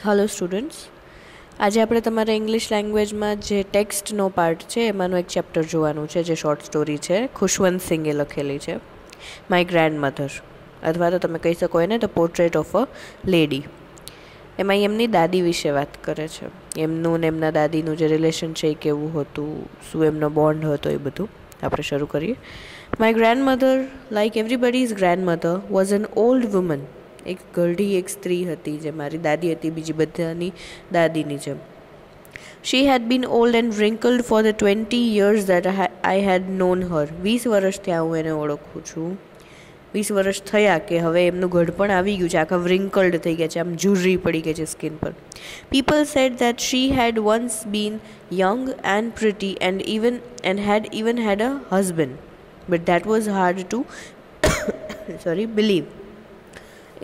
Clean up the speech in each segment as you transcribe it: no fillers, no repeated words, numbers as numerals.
Hello students, આજે આપણે તમારા ઇંગ્લિશ લેંગ્વેજમાં જે ટેક્સ્ટનો પાર્ટ છે એમાંનું એક ચેપ્ટર જોવાનું છે, જે શોર્ટ સ્ટોરી છે, ખુશવંત સિંગે લખેલી છે, માય ગ્રેન્ડ મધર, અથવા તો તમે કહી શકો એને the portrait of a lady. એમાં એમની દાદી વિશે વાત કરે છે, એમનું ને એમના દાદીનું જે રિલેશન છે એ કેવું હતું, શું એમનો બોન્ડ હતો, એ બધું આપણે શરૂ કરીએ. My grandmother, like everybody's grandmother, was an old woman. એક ગઢી એક સ્ત્રી હતી, જે મારી દાદી હતી બીજી બધાની દાદીની જેમ. She had been old and wrinkled for the 20 years that I had known her. 20 વર્ષથી હું એને ઓળખું છું. 20 વર્ષ થયા કે હવે એમનું ઘડપણ આવી ગયું છે, આખા wrinkled થઈ ગયા છે, આમ ઝુર્રી પડી ગઈ છે સ્કિન પર. People said that she had once been young and pretty and had even had a husband, but that was hard to believe.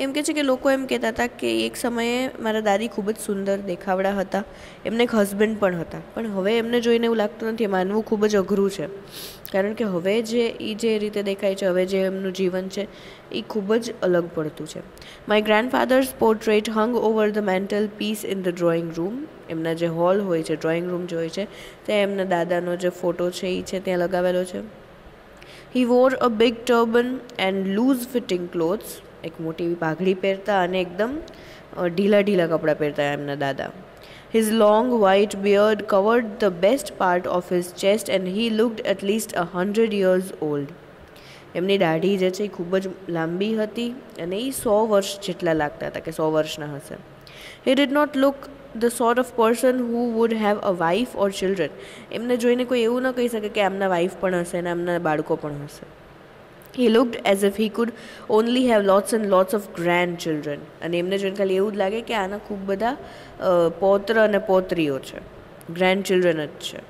એમ કહે છે કે લોકો એમ કહેતા હતા કે એક સમયે મારા દાદી ખૂબ જ સુંદર દેખાવડા હતા, એમને એક હસબન્ડ પણ હતા, પણ હવે એમને જોઈને એવું લાગતું નથી, માનવું ખૂબ જ અઘરું છે, કારણ કે હવે જે રીતે દેખાય છે, હવે જે એમનું જીવન છે એ ખૂબ જ અલગ પડતું છે. My grandfather's portrait hung over the mantel piece in the drawing room. એમના જે હોલ હોય છે, ડ્રોઈંગ રૂમ જે હોય છે, ત્યાં એમના દાદાનો જે ફોટો છે એ છે ત્યાં લગાવેલો છે. He wore a big turban and loose fitting clothes. એક મોટી એવી પાઘડી પહેરતા અને એકદમ ઢીલા કપડાં પહેરતા એમના દાદા. His long white beard covered the best part of his chest and he looked at least 100 years old. એમની દાઢી જે છે એ ખૂબ જ લાંબી હતી અને એ 100 વર્ષ જેટલા લાગતા હતા, કે 100 વર્ષના હશે. He did not look the sort of person who would have a wife or children. એમને જોઈને કોઈ એવું ન કહી શકે કે આમના વાઇફ પણ હશે અને આમના બાળકો પણ હશે. He looked as if he could only have lots and lots of grandchildren. અને એમને જોઈને ખાલી એવું જ લાગે કે આના ખૂબ બધા પૌત્ર અને પૌત્રીઓ છે, ગ્રેન્ડચિલ્ડ્રન જ છે,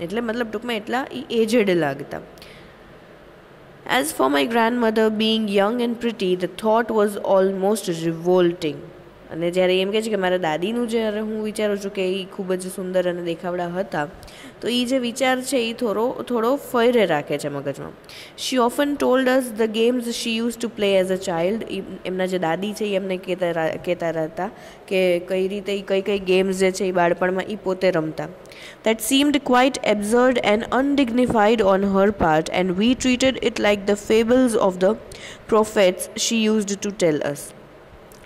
એટલે મતલબ ટૂંકમાં એટલા એજેડ લાગતા. As for my grandmother being young and pretty, the thought was almost revolting. અને જ્યારે એમ કહે છે કે મારા દાદીનું જ્યારે હું વિચારું છું કે એ ખૂબ જ સુંદર અને દેખાવડા હતા, તો એ જે વિચાર છે એ થોડો ફયરે રાખે છે મગજમાં. She often told us the games she use to play as a child. એમના જે દાદી છે એ એમને કહેતા રહેતા કે કઈ રીતે કઈ ગેમ્સ જે છે એ બાળપણમાં એ પોતે રમતા. That seemed quite absurd and undignified on her part, and we treated it like the fables of the prophets she used to tell us.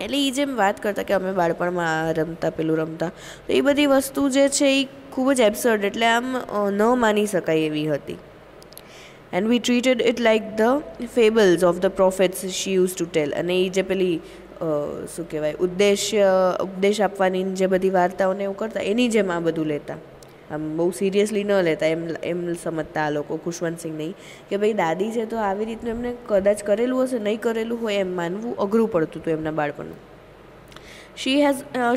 એટલે એ જેમ વાત કરતા કે અમે બાળપણમાં આ રમતા પેલું રમતા, તો એ બધી વસ્તુ જે છે એ ખૂબ જ એબ્સર્ડ, એટલે આમ ન માની શકાય એવી હતી. And we treated it like the fables of the prophets she use to tell. અને એ જે પેલી શું કહેવાય ઉપદેશ આપવાની જે બધી વાર્તાઓને એવું કરતા, એની જેમ આ બધું લેતા, આમ બહુ સિરિયસલી ન લેતા. એમ સમજતા આ લોકો, ખુશવંત સિંહ નહીં, કે ભાઈ દાદી છે તો આવી રીતનું એમને કદાચ કરેલું હશે, નહીં કરેલું હોય એમ માનવું અઘરું પડતું હતું એમના બાળપણનું.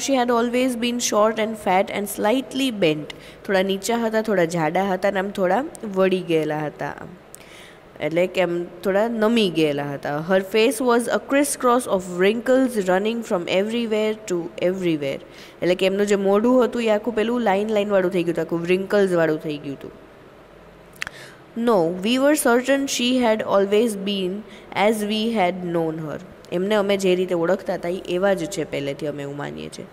She had always been short and fat and slightly bent. થોડા નીચા હતા, થોડા જાડા હતા અને આમ થોડા વળી ગયેલા હતા, એટલે કે આમ થોડા નમી ગયેલા હતા. Her face was a criss cross of wrinkles running from everywhere to everywhere. એટલે કે એમનું જે મોઢું હતું એ આખું પેલું લાઈન વાળું થઈ ગયું હતું, આખું wrinkles વાળું થઈ ગયું હતું. No, we were certain she had always been as we had known her. એમને અમે જે રીતે ઓળખતા હતા એ એવા જ છે પહેલેથી, અમે એવું માનીએ છીએ.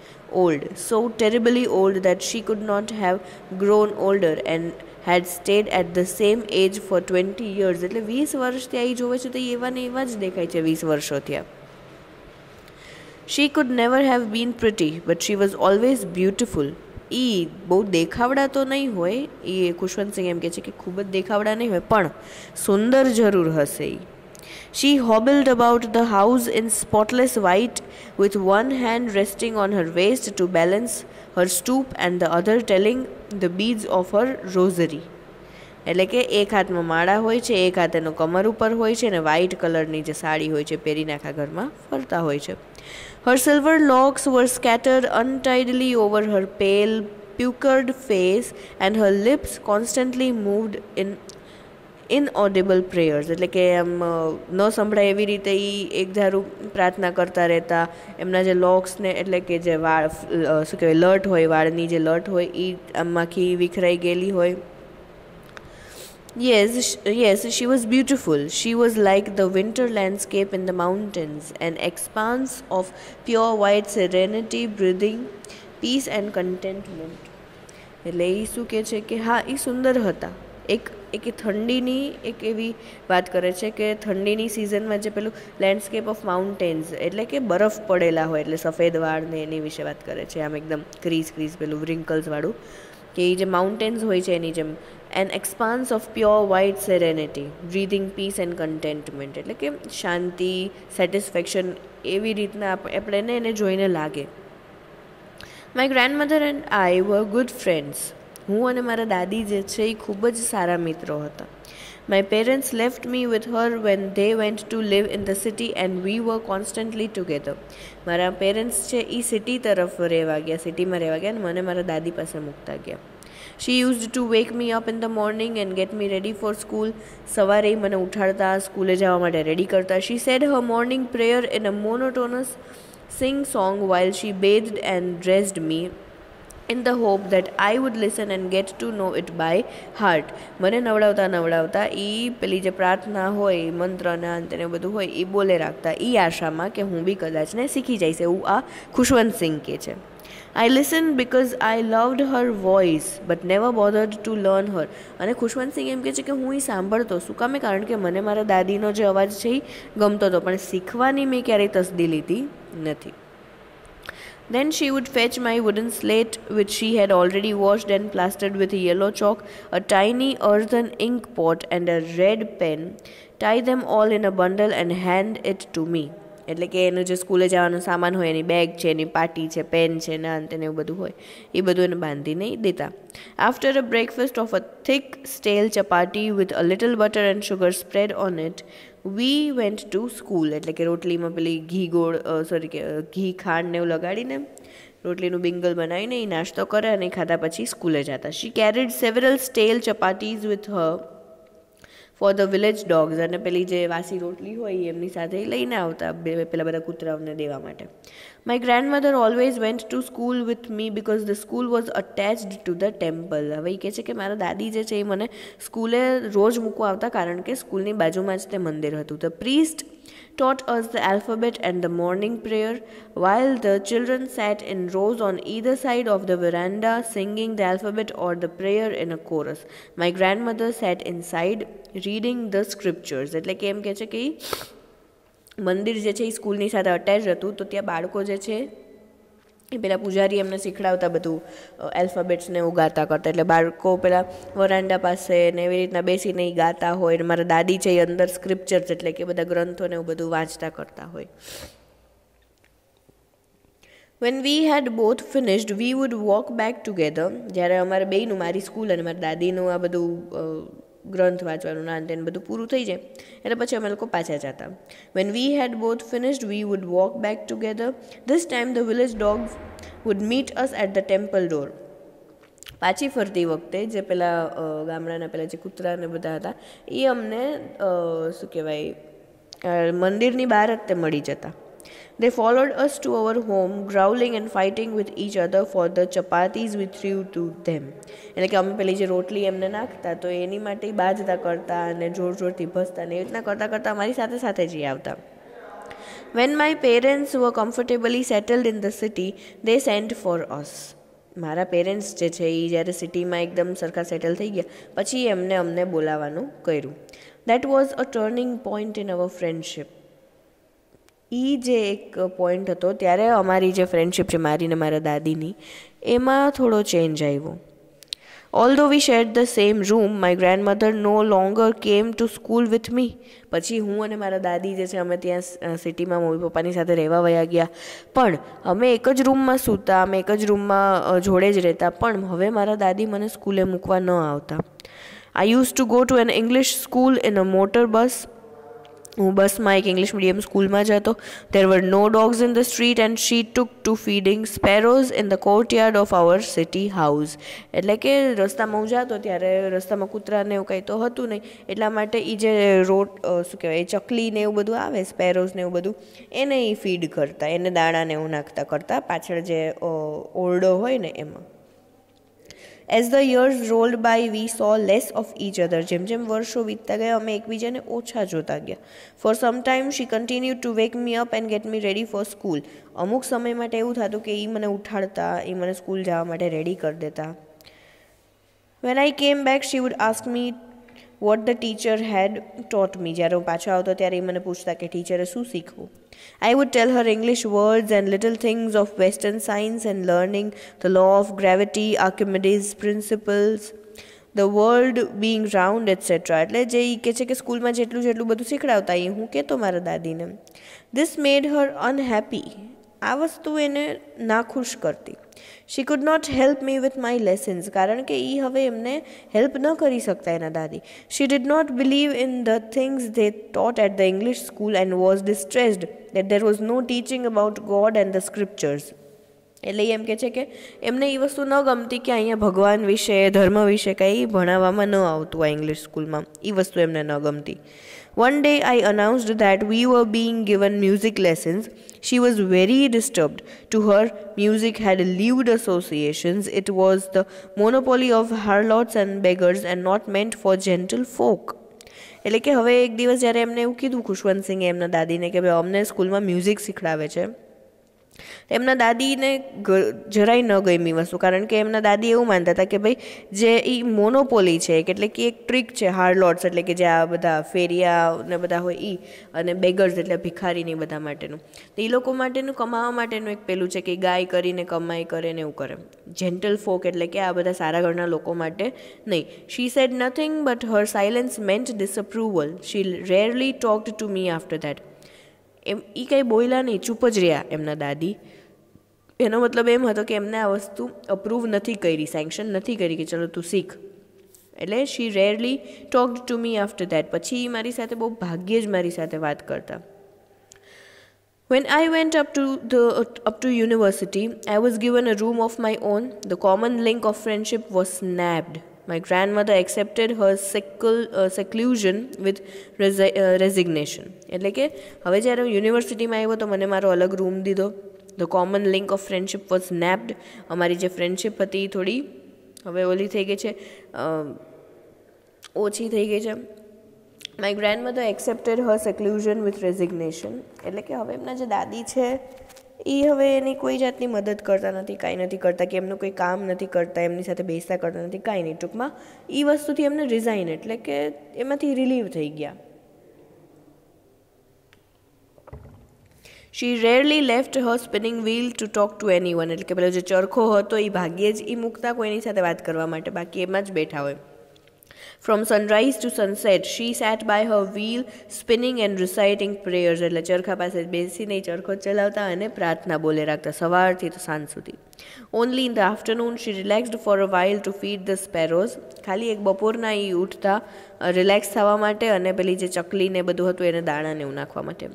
Old, so terribly old that she could not have grown older and had stayed at the same age for 20 years. એટલે 20 વર્ષથી આ જોવે છે તો એવા ને એવા જ દેખાય છે 20 વર્ષો થયા. She could never have been pretty, but she was always beautiful. એ બહુ દેખાવડા તો નહીં હોય, એ ખુશવંત સિંહ એમ કહે છે કે ખૂબ જ દેખાવડા નહીં હોય, પણ સુંદર જરૂર હશે. She hobbled about the house in spotless white, with one hand resting on her waist to balance her stoop and the other telling the beads of her rosary. એટલે કે એક હાથમાં માળા હોય છે, એક હાથ એનો કમર ઉપર હોય છે, અને વ્હાઇટ કલરની જે સાડી હોય છે પહેરીને આખા ઘરમાં ફરતા હોય છે. Her silver locks were scattered untidily over her pale, puckered face, and her lips constantly moved in inaudible prayers. એટલે કે આમ ન સંભળાય એવી રીતે એ એક ધારું પ્રાર્થના કરતા રહેતા. એમના જે લોક્સને, એટલે કે જે વાળ શું કહેવાય લટ હોય, વાળની જે લટ હોય એ આમાંથી વિખરાઈ ગયેલી હોય. Yes, she was beautiful. She was like the winter landscape in the mountains, an expanse of pure white serenity, breathing peace and contentment. એટલે એ શું કહે છે કે હા એ સુંદર હતા. એક એ ઠંડીની એક એવી વાત કરે છે કે ઠંડીની સિઝનમાં જે પેલું લેન્ડસ્કેપ ઓફ માઉન્ટેન્સ એટલે કે બરફ પડેલા હોય એટલે સફેદ વાળ ને એની વિશે વાત કરે છે, આમ એકદમ ક્રીઝ પેલું રિંકલ્સવાળું, કે એ જે માઉન્ટેન્સ હોય છે એની જેમ an expanse of pure white serenity, breathing peace and contentment, એટલે કે શાંતિ, સેટિસ્ફેક્શન, એવી રીતના આપણને એને જોઈને લાગે. My grandmother and I were good friends. હું અને મારા દાદી જે છે એ ખૂબ જ સારા મિત્રો હતા. My parents left me with her when they went to live in the city and we were constantly together. મારા પેરેન્ટ્સ છે એ સિટીમાં રહેવા ગયા અને મને મારા દાદી પાસે મૂકતા ગયા. She used to wake me up in the morning and get me ready for school. સવારે મને ઉઠાડતા, સ્કૂલે જવા માટે રેડી કરતા. She said her morning prayer in a monotonous sing song while she bathed and dressed me in the hope that I would listen and get to know it by heart. મને નવડાવતા એ પેલી જે પ્રાર્થના હોય, મંત્રના અંતે ને બધું હોય એ બોલે રાખતા, એ આશામાં કે હું બી કદાચ ને શીખી જઈશ, એવું આ ખુશવંત સિંહ કહે છે. I listened because I loved her voice but never bothered to learn her. અને ખુશવંત સિંહ એમ કહે છે કે હું એ સાંભળતો શું કામે, કારણ કે મને મારા દાદીનો જે અવાજ છે એ ગમતો હતો, પણ શીખવાની મેં ક્યારેય તસદી લીધી નથી. Then she would fetch my wooden slate, which she had already washed and plastered with yellow chalk, a tiny earthen ink pot and a red pen, tie them all in a bundle and hand it to me. એટલે કે એનું જે સ્કૂલે જવાનું સામાન હોય, એની bag છે, એની પાટી છે, પેન છે, ના અંતે એવું બધું હોય, એ બધું એને બાંધીને દેતા. After a breakfast of a thick stale chapati with a little butter and sugar spread on it, we went to school. એટલે કે રોટલીમાં પેલી ઘી ખાંડ ને એવું લગાડીને રોટલીનું બિંગલ બનાવીને એ નાસ્તો કરે અને ખાધા પછી સ્કૂલે જતા. She carried several stale chapatis with her for the village dogs. અને પેલી જે વાસી રોટલી હોય એમની સાથે લઈને આવતા પેલા બધા કૂતરાઓને દેવા માટે. My grandmother always went to school with me because the school was attached to the temple. હવે એ કહે છે કે મારા દાદી જે છે એ મને સ્કૂલે રોજ મૂકવા આવતા કારણ કે સ્કૂલની બાજુમાં જ તે મંદિર હતું. The priest taught us the alphabet and the morning prayer, while the children sat in rows on either side of the veranda singing the alphabet or the prayer in a chorus. My grandmother sat inside reading the scriptures. એટલે કે એમ કહે છે કે મંદિર જે છે એ સ્કૂલની સાથે અટેચ હતું, તો ત્યાં બાળકો જે છે એ પેલા પૂજારી એમને શીખડાવતા બધું એલ્ફાબેટ્સને એવું ગાતા કરતા, એટલે બાળકો પેલા વરાંડા પાસે ને એવી રીતના બેસીને એ ગાતા હોય. મારા દાદી છે એ અંદર સ્ક્રિપ્ચર્સ એટલે કે બધા ગ્રંથોને એવું બધું વાંચતા કરતા હોય. When we had both finished, we would walk back together. જ્યારે અમારે બેયનું, મારી સ્કૂલ અને મારા દાદીનું આ બધું ગ્રંથ વાંચવાનું ના અંતે બધું પૂરું થઈ જાય એટલે પછી અમે લોકો પાછા જતા. When we had both finished, we would walk back together. This time the village dogs would meet us at the temple door. પાછી ફરતી વખતે જે પેલા ગામડાના પેલા જે કૂતરા ને બધા હતા એ અમને શું કહેવાય મંદિરની બહાર જ તે મળી જતા. They followed us to our home, growling and fighting with each other for the chapatis we threw to them. એટલે કે અમે પેલી જે રોટલી એમને નાખતા તો એની માટે બાજતા કરતા અને જોરથી ભસતા ને એવી રીતના કરતા અમારી સાથે સાથે જઈ આવતા. When my parents were comfortably settled in the city, they sent for us. મારા પેરેન્ટ્સ જે છે એ જ્યારે સિટીમાં એકદમ સરખા સેટલ થઈ ગયા પછી અમને બોલાવવાનું કર્યું. That was a turning point in our friendship. એ જે એક પોઈન્ટ હતો ત્યારે અમારી જે ફ્રેન્ડશિપ છે મારી ને મારા દાદીની એમાં થોડો ચેન્જ આવ્યો. Although we shared the same room, my grandmother no longer came to school with me. પછી હું અને મારા દાદી જે છે અમે ત્યાં સિટીમાં મમ્મી પપ્પાની સાથે રહેવા વયા ગયા, પણ અમે એક જ રૂમમાં સૂતા, અમે એક જ રૂમમાં જોડે જ રહેતા, પણ હવે મારા દાદી મને સ્કૂલે મૂકવા ન આવતા. I used to go to an English school in a motor bus. હું બસમાં એક ઇંગ્લિશ મીડિયમ સ્કૂલમાં જતો. There were no dogs in the street and she took to feeding sparrows in the courtyard of our city house. એટલે કે રસ્તામાં હું જતો ત્યારે રસ્તામાં કૂતરાને એવું કંઈ તો હતું નહીં, એટલા માટે એ જે શું કહેવાય ચકલી ને એવું બધું આવે, સ્પેરોઝ ને એવું બધું, એને એ ફીડ કરતા, એને દાણાને એવું નાખતા કરતા પાછળ જે ઓરડો હોય ને એમાં. As the years rolled by we saw less of each other. જેમ જેમ વર્ષો વીતતા ગયા અમે એકબીજાને ઓછા જોતા ગયા. For some time she continue to wake me up and get me ready for school. અમુક સમય માટે એવું થતું કે એ મને ઉઠાડતા, એ મને સ્કૂલ જવા માટે રેડી કરી દેતા. When I came back she would ask me what the teacher had taught me. જ્યારે હું પાછો આવતો ત્યારે એ મને પૂછતા કે ટીચરે શું શીખવું. I would tell her English words and little things of Western science and learning, the law of gravity, Archimedes' principles, the world being round, etc. એટલે જે એ કહે છે કે સ્કૂલમાં જેટલું બધું શીખડાવતા એ હું કહેતો મારા દાદીને. This made her unhappy. આ વસ્તુ એને નાખુશ કરતી. She could not help me with my lessons કારણ કે એ હવે એમને હેલ્પ ન કરી શકતા એના દાદી. She did not believe in the things they taught at the English school and was distressed that there was no teaching about God and the scriptures. એટલે એમ કહે છે કે એમને એ વસ્તુ ન ગમતી કે અહીંયા ભગવાન વિશે, ધર્મ વિશે કંઈ ભણાવવામાં ન આવતું આ ઇંગ્લિશ સ્કૂલમાં. એ વસ્તુ એમને ન ગમતી. One day I announced that we were being given music lessons. She was very disturbed. To her, music had lewd associations. It was the monopoly of harlots and beggars and not meant for gentle folk. એટલે કે હવે એક દિવસ જ્યારે એમને એવું કીધું ખુશવંતસિંહે એમના દાદીને કે ભાઈ અમને સ્કૂલમાં મ્યુઝિક શીખડાવે છે, એમના દાદીને જરાય ન ગમી વસ્તુ. કારણ કે એમના દાદી એવું માનતા હતા કે ભાઈ જે એ મોનોપોલી છે, એટલે કે એક ટ્રીક છે, હાર્લોટ્સ એટલે કે જે આ બધા ફેરિયા ને બધા હોય એ, અને બેગર્સ એટલે ભિખારીને બધા માટેનું, તો એ લોકો માટેનું કમાવા માટેનું એક પેલું છે કે ગાય કરીને કમાઈ કરે ને એવું કરે. જેન્ટલ ફોક એટલે કે આ બધા સારા ઘરના લોકો માટે નહીં. She said nothing but her silence meant disapproval. She rarely talked to me after that. એમ એ કંઈ બોલ્યા નહીં, ચૂપ જ રહ્યા એમના દાદી. એનો મતલબ એમ હતો કે એમને આ વસ્તુ અપ્રૂવ નથી કરી, સેન્કશન નથી કરી કે ચલો તું શીખ. એટલે she rarely talked to me after that. પછી મારી સાથે બહુ ભાગ્યે જ મારી સાથે વાત કરતા. When I went up to university, I was given a room of my own. The common link of friendship was snapped. My grandmother accepted her seclusion with resignation. એટલે કે હવે જ્યારે હું યુનિવર્સિટીમાં આવ્યો તો મને મારો અલગ રૂમ દીધો. The common link of friendship was snapped. અમારી જે ફ્રેન્ડશિપ હતી એ થોડી હવે ઓલી થઈ ગઈ છે, ઓછી થઈ ગઈ છે. My grandmother accepted her seclusion with resignation. એટલે કે હવે એમના જે દાદી છે એ હવે એની કોઈ જાતની મદદ કરતા નથી, કાંઈ નથી કરતા, કે એમનું કોઈ કામ નથી કરતા, એમની સાથે બેસતા કરતા નથી, કાંઈ નહીં. ટૂંકમાં એ વસ્તુથી એમને રિઝાઇન એટલે કે એમાંથી રિલીવ થઈ ગયા. She rarely left her spinning wheel to talk to anyone. એટલે કે પેલો જે ચરખો હતો એ ભાગ્યે જ એ મૂકતા કોઈની સાથે વાત કરવા માટે, બાકી એમાં જ બેઠા હોય. From sunrise to sunset, she sat by her wheel, spinning and reciting prayers. એટલે ચરખા પાસે બેસીને ચરખો ચલાવતા અને પ્રાર્થના બોલે રાખતા સવારથી તો સાંજ સુધી. Only in the afternoon she relaxed for a while to feed the sparrows. ખાલી એક બપોરના એ ઉઠતા રિલેક્સ થવા માટે અને પેલી જે ચકલી ને બધું હતું એને દાણાને એવું નાખવા માટે.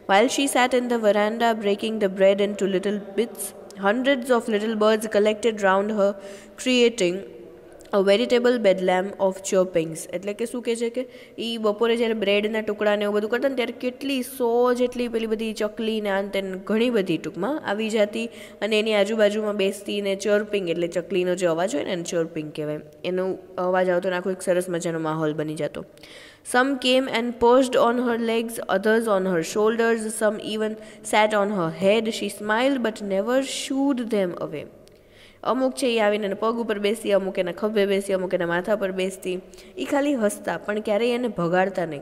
While she sat in the veranda breaking the bread into little bits, hundreds of little birds collected round her, creating a veritable bedlam of chirpings. એટલે કે શું કહે છે કે એ બપોરે જ્યારે બ્રેડના ટુકડા ને એવું બધું કરતા ને ત્યારે કેટલી 100 જેટલી પેલી બધી ચકલી ને આંતે ઘણી બધી ટૂંકમાં આવી જતી અને એની આજુબાજુમાં બેસતી ને ચર્પિંગ એટલે ચકલીનો જે અવાજ હોય ને એને ચર્પિંગ કહેવાય, એનો અવાજ આવતો ને આખો એક સરસ મજાનો માહોલ બની જતો. Some came and perched on her legs, others on her shoulders, some even sat on her head. She smiled but never shooed them away. અમુક છે એ આવીને એને પગ ઉપર બેસતી, અમુક એના ખભે બેસતી, અમુક એના માથા પર બેસતી. એ ખાલી હસતા પણ ક્યારેય એને ભગાડતા નહીં.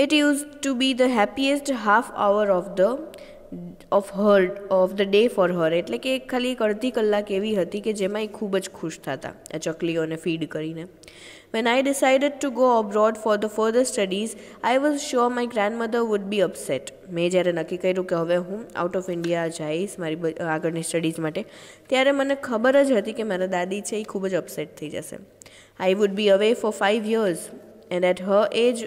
It used to be the happiest half hour of the day for her. એટલે કે ખાલી એક અડધી કલાક એવી હતી કે જેમાં એ ખૂબ જ ખુશ થતા આ ચકલીઓને ફીડ કરીને. When I decided to go abroad for the further studies, I was sure my grandmother would be upset. મેં જ્યારે નક્કી કર્યું કે હવે હું આઉટ ઓફ ઇન્ડિયા જઈશ મારી આગળની સ્ટડીઝ માટે, ત્યારે મને ખબર જ હતી કે મારા દાદી છે એ ખૂબ જ અપસેટ થઈ જશે. I would be away for 5 years and at her age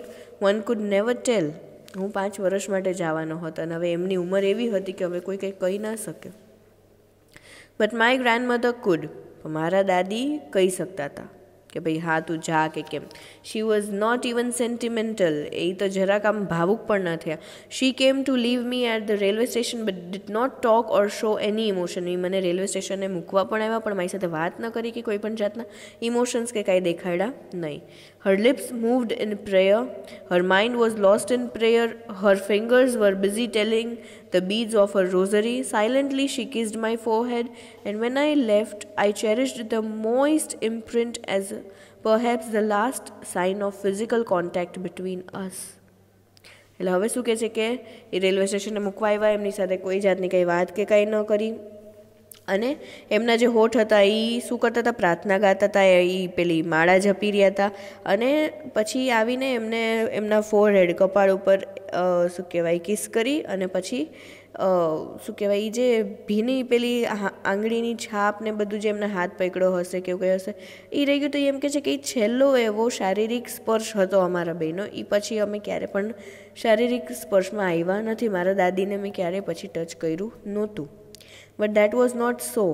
one could never tell. હું 5 વર્ષ માટે જવાનો હતો અને હવે એમની ઉંમર એવી હતી કે હવે કોઈ કંઈ કહી ના શકે. But my grandmother could. મારા દાદી કહી શકતા હતા. કે ભાઈ હા તું જા કે કેમ. She was not even sentimental, એ તો જરાક આમ ભાવુક પણ ન થયા. She came to leave me at the railway station but did not talk or show any emotion. એ મને રેલવે સ્ટેશને મૂકવા પણ આવ્યા પણ મારી સાથે વાત ન કરી કે કોઈ પણ જાતના ઇમોશન્સ કે કાંઈ દેખાડ્યા નહીં. Her lips moved in prayer, her mind was lost in prayer, her fingers were busy telling the beads of her rosary. Silently she kissed my forehead, and when I left, I cherished the moist imprint as perhaps the last sign of physical contact between us. એટલે હવે શું કહે છે કે એ railway સ્ટેશને મૂકવા આવ્યા, એમની સાથે કોઈ જાતની કંઈ વાત કે કાંઈ ન કરી, અને એમના જે હોઠ હતા એ શું કરતા હતા, પ્રાર્થના ગાતા હતા, એ પેલી માળા જપી રહ્યા હતા. અને પછી આવીને એમને એમના ફોરહેડ કપાળ ઉપર શું કહેવાય કિસ કરી, અને પછી શું કહેવાય એ જે ભીની પેલી આંગળીની છાપ ને બધું જે એમના હાથ પકડ્યો હશે કે એવું કંઈ હશે એ રહી ગયું. તો એમ કહે છે કે એ છેલ્લો એવો શારીરિક સ્પર્શ હતો અમારા બેનો. એ પછી અમે ક્યારે પણ શારીરિક સ્પર્શમાં આવ્યા નથી. મારા દાદીને મેં ક્યારે પછી ટચ કર્યું નહોતું. But that was not so.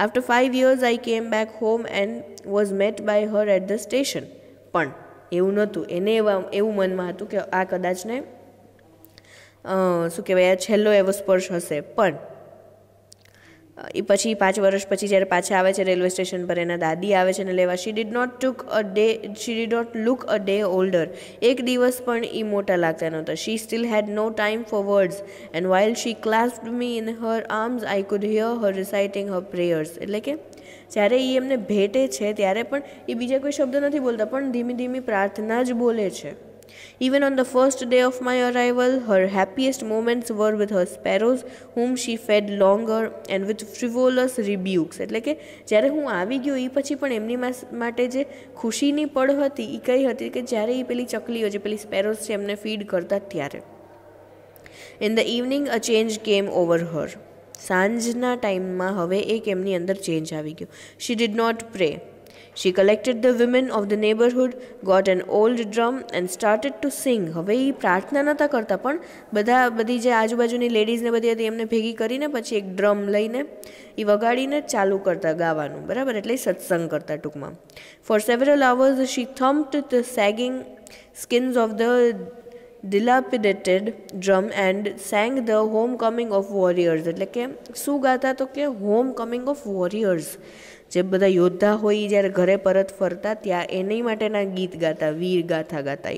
After 5 years I came back home and was met by her at the station. પણ એવું નહોતું, એને એવું મનમાં હતું કે આ કદાચ ને શું કહેવાય આ છેલ્લો એવો સ્પર્શ હશે. પણ એ પછી 5 વર્ષ પછી જ્યારે પાછા આવે છે રેલવે સ્ટેશન પર, એના દાદી આવે છે ને લેવા. She did not look a day older. એક દિવસ પણ એ મોટા લાગતા નહોતા. She still had no time for words, and while she clasped me in her arms I could hear her reciting her prayers. એટલે કે જ્યારે એ એમને ભેટે છે ત્યારે પણ એ બીજા કોઈ શબ્દ નથી બોલતા, પણ ધીમી ધીમી પ્રાર્થના જ બોલે છે. Even on the first day of my arrival, her happiest moments were with her sparrows, whom she fed longer, and with frivolous rebukes. એટલે કે જ્યારે હું આવી ગયો એ પછી પણ એમની માટે જે ખુશીની પળ હતી એ કઈ હતી કે જ્યારે એ પેલી ચકલીઓ જે પેલી સ્પેરોઝ છે એમને ફીડ કરતા ત્યારે. In the evening a change came over her. સાંજના ટાઈમમાં હવે એક એમની અંદર ચેન્જ આવી ગયો. She did not pray. She collected the women of the neighborhood, got an old drum and started to sing. હવે એ પ્રાર્થના નહોતા કરતા, પણ બધી જે આજુબાજુની લેડીઝને બધી હતી એમને ભેગી કરીને પછી એક ડ્રમ લઈને એ વગાડીને ચાલુ કરતા ગાવાનું, બરાબર, એટલે સત્સંગ કરતા ટૂંકમાં. For several hours she thumped the sagging skins of the dilapidated drum and sang the homecoming of warriors. એટલે કે શું ગાતા તો કે homecoming of warriors, જે બધા યોદ્ધા હોય જ્યારે ઘરે પરત ફરતા ત્યાં એની માટેના ગીત ગાતા, વીર ગાથા ગાતા.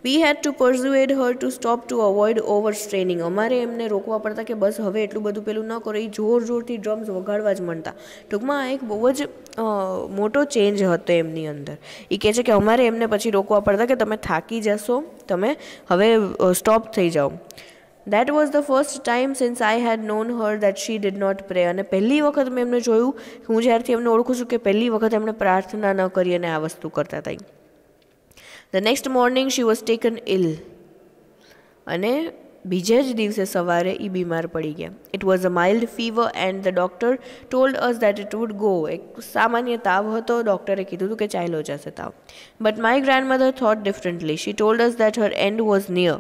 We had to persuade her to stop to avoid overstraining. અમારે એમને રોકવા પડતા કે બસ હવે એટલું બધું પેલું ન કરો. એ જોરથી ડ્રમ્સ વગાડવા જ માંડતા. ટૂંકમાં એક બહુ જ મોટો ચેન્જ હતો એમની અંદર. એ કહે છે કે અમારે એમને પછી રોકવા પડતા કે તમે થાકી જશો, તમે હવે સ્ટોપ થઈ જાઓ. That was the first time since I had known her that she did not pray. અને પહેલી વખત મેં એમને જોયું, હું જ્યારથી એમને ઓળખું છું કે પહેલી વખત એમણે પ્રાર્થના ન કરી અને આ વસ્તુ કરતા હતા. The next morning she was taken ill. અને બીજે જ દિવસે સવારે એ બીમાર પડી ગયા. It was a mild fever and the doctor told us that it would go. એક સામાન્ય તાવ હતો, ડૉક્ટરે કીધું હતું કે ચાલ્યો જશે તાવ. But my grandmother thought differently. She told us that her end was near.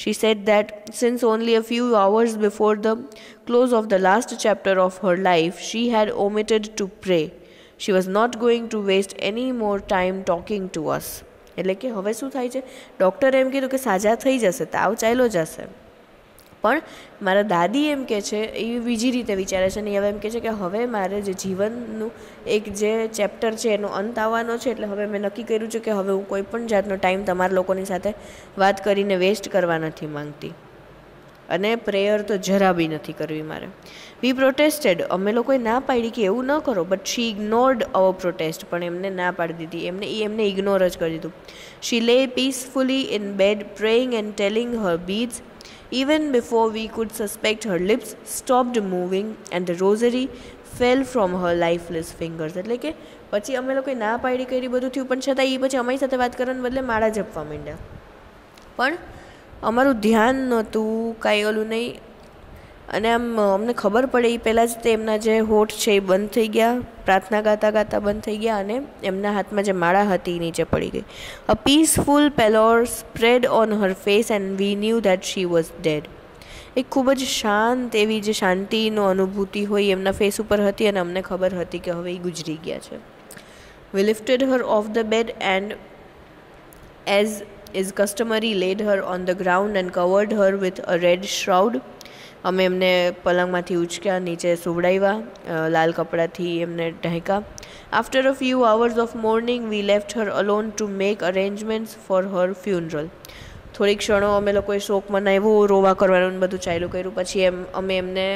She said that since only a few hours before the close of the last chapter of her life she had omitted to pray, she was not going to waste any more time talking to us. એટલે કે હવે શું થાય છે, ડૉક્ટરે એમ કીધું કે સાજા થઈ જશે, તાવ ચાલ્યો જશે. પણ મારા દાદી એમ કહે છે એ બીજી રીતે વિચારે છે, અને હવે એમ કહે છે કે હવે મારે જે જીવનનું એક જે ચેપ્ટર છે એનો અંત આવવાનો છે, એટલે હવે મેં નક્કી કર્યું છે કે હવે હું કોઈ પણ જાતનો ટાઈમ તમારા લોકોની સાથે વાત કરીને વેસ્ટ કરવા નથી માંગતી, અને પ્રેયર તો જરા બી નથી કરવી મારે. વી પ્રોટેસ્ટેડ. અમે લોકોએ ના પાડી કે એવું ન કરો, બટ શી ઇગ્નોર્ડ અવર પ્રોટેસ્ટ. પણ એમને ના પાડી દીધી, એમને ઇગ્નોર જ કરી દીધું. She lay peacefully in bed praying and telling her beads. Even before we could suspect, her lips stopped moving and the rosary fell from her lifeless fingers. એટલે કે પછી અમે લોકોએ ના પાડી કરી, બધું થયું, પણ છતાં એ પછી અમારી સાથે વાત કરવાને બદલે માળા જપવા માંડ્યા. પણ અમારું ધ્યાન નહોતું, કાંઈ ઓલું નહીં. અને આમ અમને ખબર પડે એ પહેલાં જ તે એમના જે હોઠ છે એ બંધ થઈ ગયા, પ્રાર્થના ગાતા ગાતા બંધ થઈ ગયા, અને એમના હાથમાં જે માળા હતી એ નીચે પડી ગઈ. A peaceful pallor spread on her face and we knew that she was dead. એક ખૂબ જ શાંત એવી જે શાંતિનો અનુભૂતિ હોય એમના ફેસ ઉપર હતી, અને અમને ખબર હતી કે હવે એ ગુજરી ગયા છે. We lifted her off the bed and, as is customary, laid her on the ground and covered her with a red shroud. અમે એમને પલંગમાંથી ઉચક્યા, નીચે સુવડાવ્યા, લાલ કપડાથી એમને ઢાંક્યા. After a few hours of mourning, we left her alone to make arrangements for her funeral. થોડી ક્ષણો અમે લોકોએ શોક મનાવ્યો, રોવા કરવાનું બધું ચાલ્યું કર્યું. પછી અમે એમને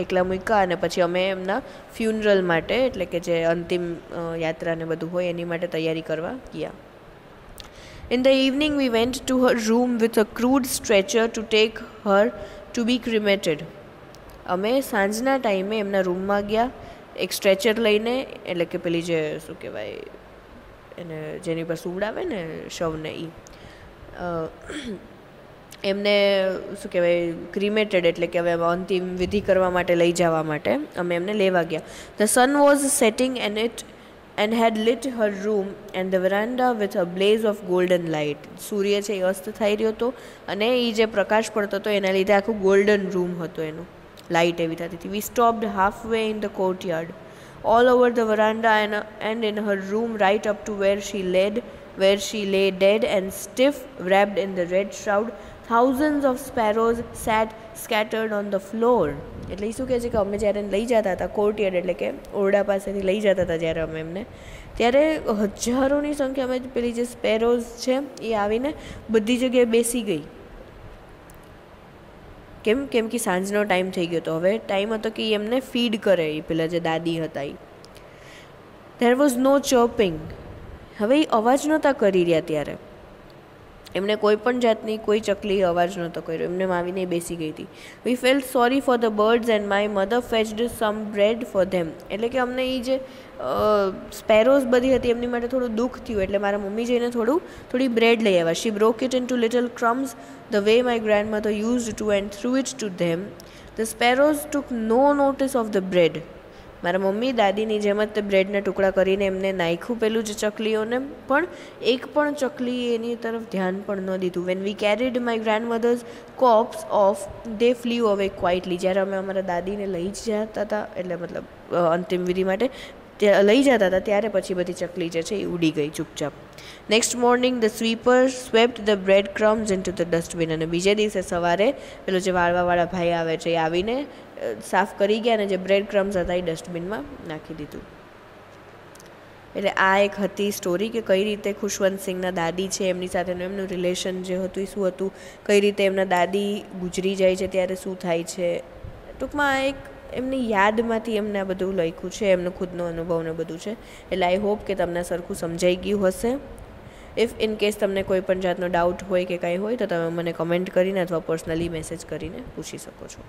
એકલા મૂક્યા અને પછી અમે એમના ફ્યુનરલ માટે, એટલે કે જે અંતિમ યાત્રા ને બધું હોય એની માટે તૈયારી કરવા ગયા. In the evening, we went to her room with a crude stretcher to take her to be cremated. અમે સાંજના ટાઈમે એમના રૂમમાં ગયા એક સ્ટ્રેચર લઈને, એટલે કે પેલી જે શું કહેવાય એને જેની પર સુવડાવે ને શવને, એ એમને શું કહેવાય ક્રિમેટેડ, એટલે કે હવે અંતિમ વિધિ કરવા માટે લઈ જવા માટે અમે એમને લેવા ગયા. The sun was setting and had lit her room and the veranda with a blaze of golden light. સૂર્ય છે એ અસ્ત થઈ રહ્યો હતો અને એ જે પ્રકાશ પડતો હતો એના લીધે આખું ગોલ્ડન રૂમ હતો, એનું લાઇટ એવી થતી હતી. We stopped halfway in the courtyard, all over the veranda and in her room, right up to where she lay dead and stiff, wrapped in the red shroud. Thousands of sparrows sat scattered on the floor. એટલે એ શું કહે છે કે અમે જ્યારે લઈ જતા હતા કોર્ટયાર્ડ, એટલે કે ઓરડા પાસેથી લઈ જતા હતા જ્યારે અમે એમને, ત્યારે હજારોની સંખ્યામાં પેલી જે સ્પેરોઝ છે એ આવીને બધી જગ્યાએ બેસી ગઈ. કેમ કે સાંજનો ટાઈમ થઈ ગયો હતો. હવે ટાઈમ હતો કે એમને ફીડ કરે, એ પેલા જે દાદી હતા એ. There was no chirping. હવે એ અવાજ નહોતા કરી રહ્યા ત્યારે, એમને કોઈ પણ જાતની કોઈ ચકલી અવાજ નહોતો કર્યો, એમને આવીને બેસી ગઈ હતી. We felt sorry for the birds and my mother fetched some bread for them. એટલે કે અમને એ જે સ્પેરોઝ બધી હતી એમની માટે થોડું દુઃખ થયું, એટલે મારા મમ્મી જઈને થોડી બ્રેડ લઈ આવ્યા. She broke it into little crumbs the way my grandmother used to and threw it to them. The sparrows took no notice of the bread. મારા મમ્મી દાદીની જેમ જ તે બ્રેડના ટુકડા કરીને એમને નાખ્યું પેલું જે ચકલીઓને, પણ એક પણ ચકલી એની તરફ ધ્યાન પણ ન દીધું. When we carried my grandmother's corpse off, they flew away quietly. જ્યારે અમે અમારા દાદીને લઈ જતા હતા, એટલે મતલબ અંતિમ વિધિ માટે લઈ જતા હતા, ત્યારે પછી બધી ચકલી જે છે એ ઉડી ગઈ ચૂપચાપ. Next morning the sweeper swept the bread crumbs into the dustbin. અને બીજે દિવસે સવારે પેલો જે વાળવાવાળા ભાઈ આવે છે એ આવીને સાફ કરી ગયા અને જે બ્રેડ ક્રમ્સ હતા એ ડસ્ટબિનમાં નાખી દીધું. એટલે આ એક હતી સ્ટોરી કે કઈ રીતે ખુશવંત સિંહના દાદી છે એમની સાથેનું એમનું રિલેશન જે હતું એ શું હતું, કઈ રીતે એમના દાદી ગુજરી જાય છે ત્યારે શું થાય છે. ટૂંકમાં આ એક એમની યાદમાંથી એમને આ બધું લખ્યું છે, એમનો ખુદનો અનુભવ ને બધું છે. એટલે આઈ હોપ કે તમને સરખું સમજાઈ ગયું હશે. ઇફ ઇન કેસ તમને કોઈ પણ જાતનો ડાઉટ હોય કે કાંઈ હોય તો તમે મને કમેન્ટ કરીને અથવા પર્સનલી મેસેજ કરીને પૂછી શકો છો.